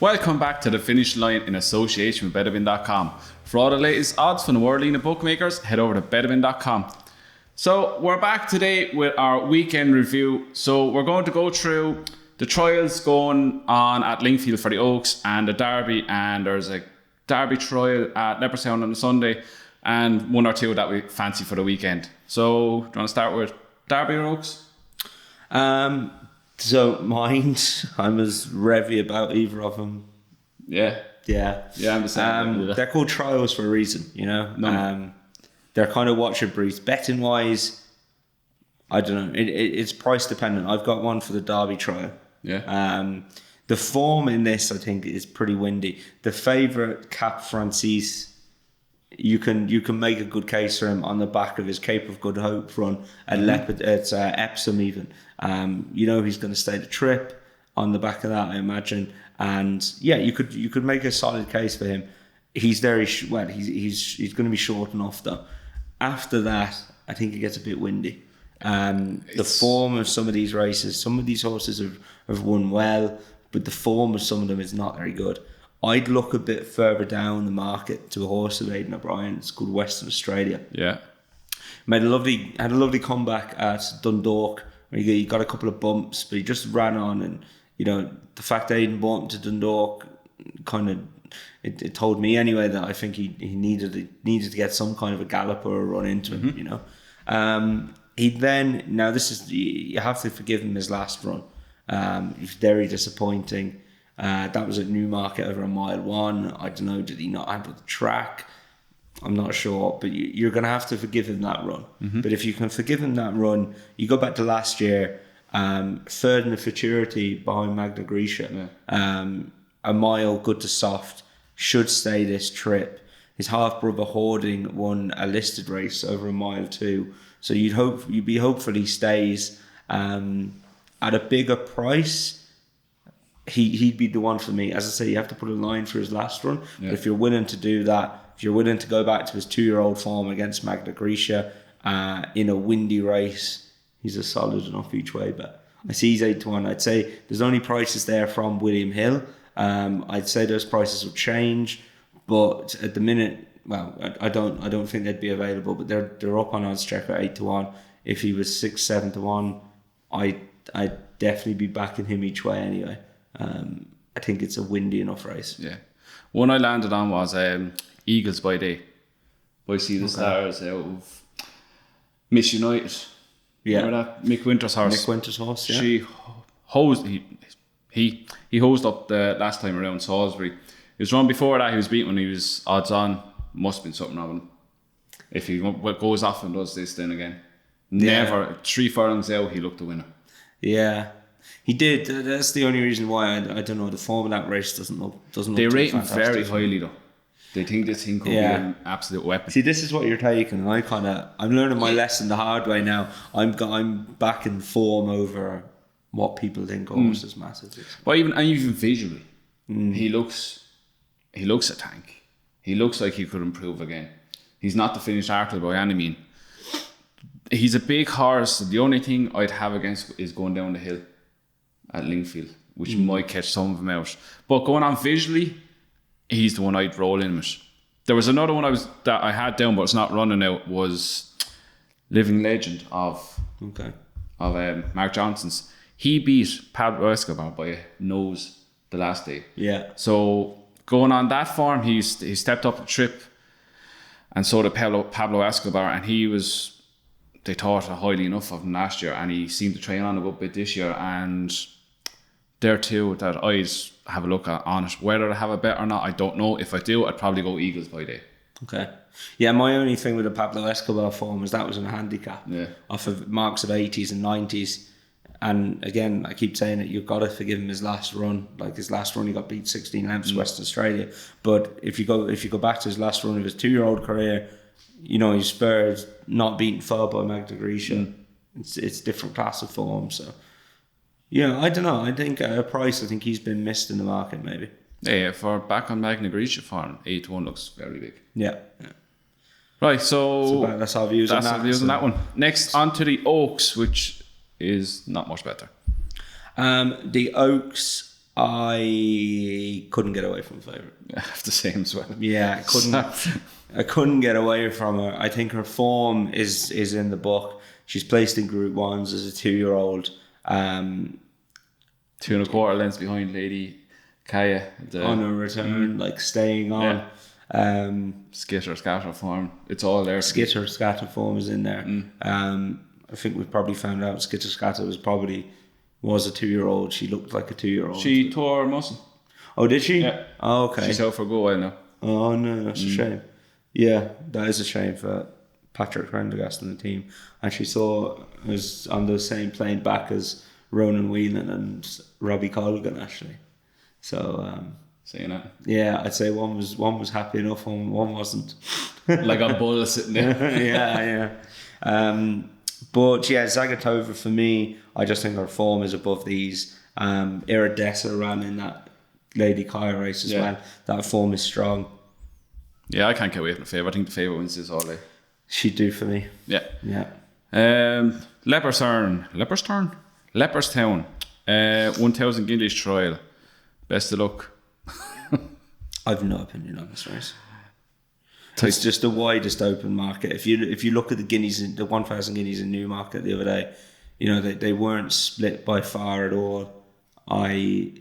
Welcome back to the Finish Line in association with Betabin.com. For all the latest odds from the world leading bookmakers, head over to Betabin.com. So we're back today with our weekend review. So we're going to go through the trials going on at Lingfield for the Oaks and the Derby, and there's a Derby trial at Leopardstown on the Sunday, and one or two that we fancy for the weekend. So do you want to start with Derby or Oaks? So mine, I'm as revy about either of them. Yeah, I'm the same. They're called trials for a reason, you know. They're kind of watch and briefs. Betting wise, I don't know. It's price dependent. I've got one for the Derby trial. Yeah. The form in this, I think, is pretty windy. The favourite, Cap Francis, you can make a good case for him on the back of his Cape of Good Hope run at Epsom even. You know he's going to stay the trip on the back of that, I imagine. And yeah, you could make a solid case for him. He's very he's going to be short enough though. After that, I think it gets a bit windy. The form of some of these races, some of these horses have won well, but the form of some of them is not very good. I'd look a bit further down the market to a horse of Aidan O'Brien. It's called Western Australia. Yeah. Had a lovely comeback at Dundalk. He got a couple of bumps, but he just ran on, and you know the fact that Aidan brought him to Dundalk kind of it told me anyway that I think he needed to get some kind of a gallop or a run into him. You know, he then now this is you have to forgive him his last run. He's very disappointing. That was at Newmarket over a mile one. I don't know, did he not handle the track? I'm not sure, but you're going to have to forgive him that run. But if you can forgive him that run, you go back to last year, third in the futurity behind Magna Grecia, a mile good to soft, should stay this trip. His half brother Hoarding won a listed race over a mile too, so you'd be hopeful he stays at a bigger price. He'd be the one for me. As I say, you have to put a line for his last run. Yeah. But if you're willing to do that, if you're willing to go back to his 2-year-old form against Magna Grecia in a windy race, he's a solid enough each way bet. I see he's 8-1. I'd say there's only prices there from William Hill. I'd say those prices will change, but at the minute, well, I don't think they'd be available. But they're up on Oddschecker 8-1. If he was 6-7-1, I'd definitely be backing him each way anyway. I think it's a windy enough race. Yeah. One I landed on was Eagles by Day by Sea the Stars out of Miss United. Yeah. Remember that? Mick Winter's horse. Yeah. She hosed he hosed up the last time around Salisbury. He was run before that. He was beaten when he was odds on. Must have been something of him. If he goes off and does this then again. Never 3 furlongs out he looked the winner. Yeah. He did. That's the only reason why I don't know. The form of that race doesn't look. They rate him very highly though. They think this thing could be an absolute weapon. See, this is what you're taking, and I'm learning my lesson the hard way now. I'm backing form over what people think horses massive. But even visually, he looks a tank. He looks like he could improve again. He's not the finished article by any means. He's a big horse. The only thing I'd have against is going down the hill at Lingfield, which might catch some of them out. But going on visually, he's the one I'd roll in with. There was another one that I had down, but it's not running out. Was Living Legend of Mark Johnson's. He beat Pablo Escobar by a nose the last day. Yeah. So going on that form, he stepped up the trip, and so did Pablo Escobar, and they thought highly enough of him last year, and he seemed to train on a good bit this year, and there too that I'd have a look on it. Whether I have a bet or not, I don't know. If I do, I'd probably go Eagles by Day. Okay. Yeah, my only thing with the Pablo Escobar form was that was in a handicap. Yeah. Off of marks of 80s and 90s. And again, I keep saying it, you've got to forgive him his last run. Like his last run, he got beat 16 lengths Western Australia. But if you go back to his last run of his 2-year-old career, you know, he's Spurs not beaten far by Magna Grecia. It's different class of form, so yeah, I don't know. I think at a price, I think he's been missed in the market maybe. Yeah, for back on Magna Grecia form, 8-1 looks very big. Yeah. Right, so that's our views on that. That's our views on that one. Next, on to the Oaks, which is not much better. The Oaks, I couldn't get away from favourite. I have the same as well. Yeah, I couldn't get away from her. I think her form is in the book. She's placed in Group 1s as a 2-year-old. 2.25 lengths behind Lady Kaya. On her return, like staying on. Yeah. Skitter, scatter form. It's all there. Skitter, scatter form is in there. I think we've probably found out Skitter, scatter was a 2-year-old. She looked like a 2-year-old. She tore her muscle. Oh, did she? Yeah. Oh, okay. She's out for a good while now. Oh, no, that's a shame. Yeah, that is a shame for Patrick Prendergast and the team. And she was on the same plane back as Ronan Whelan and Robbie Colgan, actually. So, saying that. Yeah, I'd say one was happy enough, one wasn't. Like a bull sitting there. Yeah. But yeah, Zagatova for me, I just think her form is above these. Iridessa ran in that Lady Kaya race as well. That form is strong. Yeah, I can't get away from the favourite. I think the favourite wins this all day. She'd do for me. Yeah. Leopardstown. 1,000 guineas trial. Best of luck. I've no opinion on this race. It's just the widest open market. If you look at the guineas, the 1,000 guineas in Newmarket the other day, they weren't split by far at all. I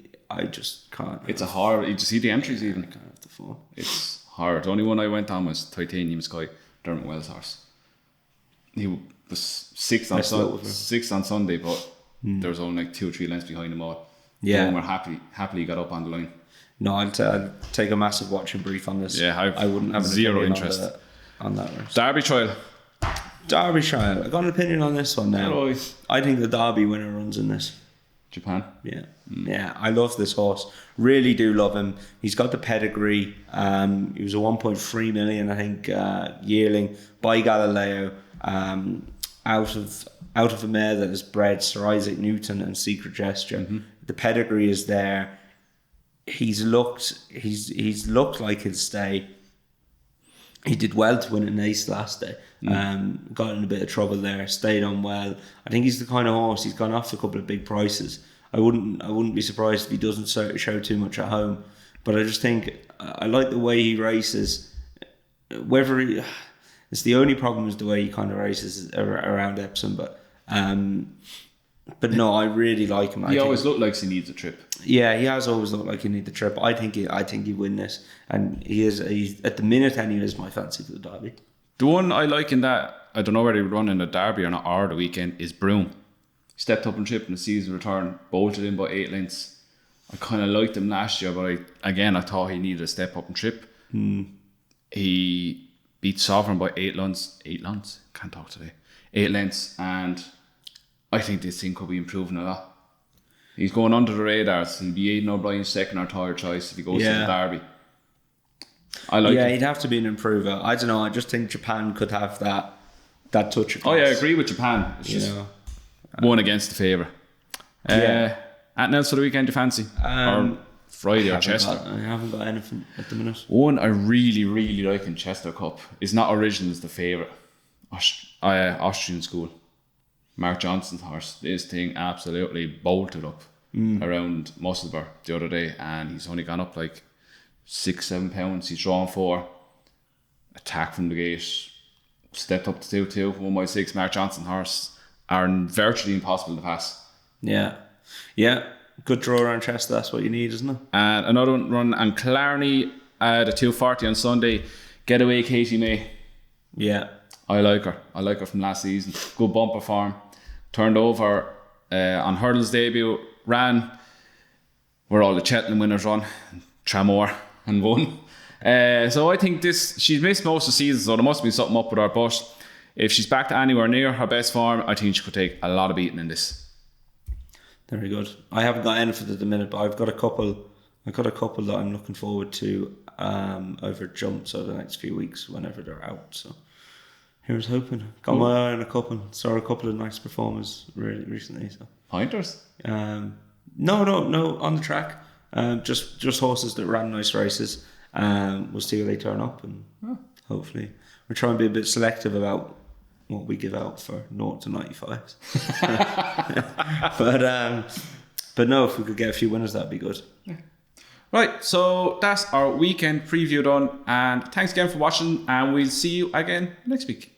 just can't. It's a hard. You see the entries even. I can't have the form. It's hard. The only one I went on was Titanium Sky, Dermot Wells' horse. He was sixth on Sunday, but there was only like 2 or 3 lengths behind them all. Yeah, and we're happily got up on the line. No, I'd take a massive watching brief on this. Yeah, I wouldn't have zero interest on that race. Derby trial. I got an opinion on this one now. Hello. I think the Derby winner runs in this. Japan. Yeah, I love this horse. Really do love him. He's got the pedigree. He was a 1.3 million, I think, yearling by Galileo. Out of a mare that has bred Sir Isaac Newton and Secret Gesture. The pedigree is there. He's looked like he'll stay. He did well to win an ace last day. Got in a bit of trouble there. Stayed on well. I think he's the kind of horse. He's gone off a couple of big prices. I wouldn't be surprised if he doesn't show too much at home. But I just think I like the way he races. It's the only problem is the way he kind of races around Epsom. But no, I really like him. He always looked like he needs a trip. Yeah, he has always looked like he needs the trip. I think he'd win this, and he's at the minute anyway is my fancy for the Derby. The one I like in that, I don't know whether he would run in the Derby or not, or the weekend, is Broome. He stepped up and tripped in the season return, bolted in by 8 lengths. I kind of liked him last year, but I thought he needed a step up and trip. He beat Sovereign by 8 lengths. 8 lengths? Can't talk today. 8 lengths, and I think this thing could be improving a lot. He's going under the radars. He'll be Aidan O'Brien's second or third choice if he goes to the Derby. I like him. He'd have to be an improver. I don't know. I just think Japan could have that touch of class. Oh yeah, I agree with Japan. It's just one against the favourite. Anything else for the weekend you fancy? Or Friday or Chester? I haven't got anything at the minute. One I really, really like in Chester Cup is not Originals, the favourite. Austrian School. Mark Johnson's horse. This thing absolutely bolted up around Musselburgh the other day, and he's only gone up like 6-7 pounds. He's drawn 4. Attack from the gate. Stepped up to 2-2. 1/6. Mark Johnson's horse are virtually impossible to pass. Yeah. Good draw around Chester. That's what you need, isn't it? And another one run and Clarny at 2:40 on Sunday. Getaway Katie May. Yeah. I like her from last season. Good bumper form. Turned over on Hurdle's debut. Ran where all the Cheltenham winners run. Tramore and won. So I think she's missed most of the season, so there must be something up with her. But if she's back to anywhere near her best form, I think she could take a lot of beating in this. Very good. I haven't got anything at the minute, but I've got a couple that I'm looking forward to over jumps over the next few weeks whenever they're out. So here's hoping. Got my eye on a couple. Saw a couple of nice performers really recently. So Pointers? No, on the track. Just horses that ran nice races. We'll see how they turn up, and hopefully we're trying to be a bit selective about what we give out for 0 to 95s. But no, if we could get a few winners, that'd be good. Right, so that's our weekend preview done. And thanks again for watching. And we'll see you again next week.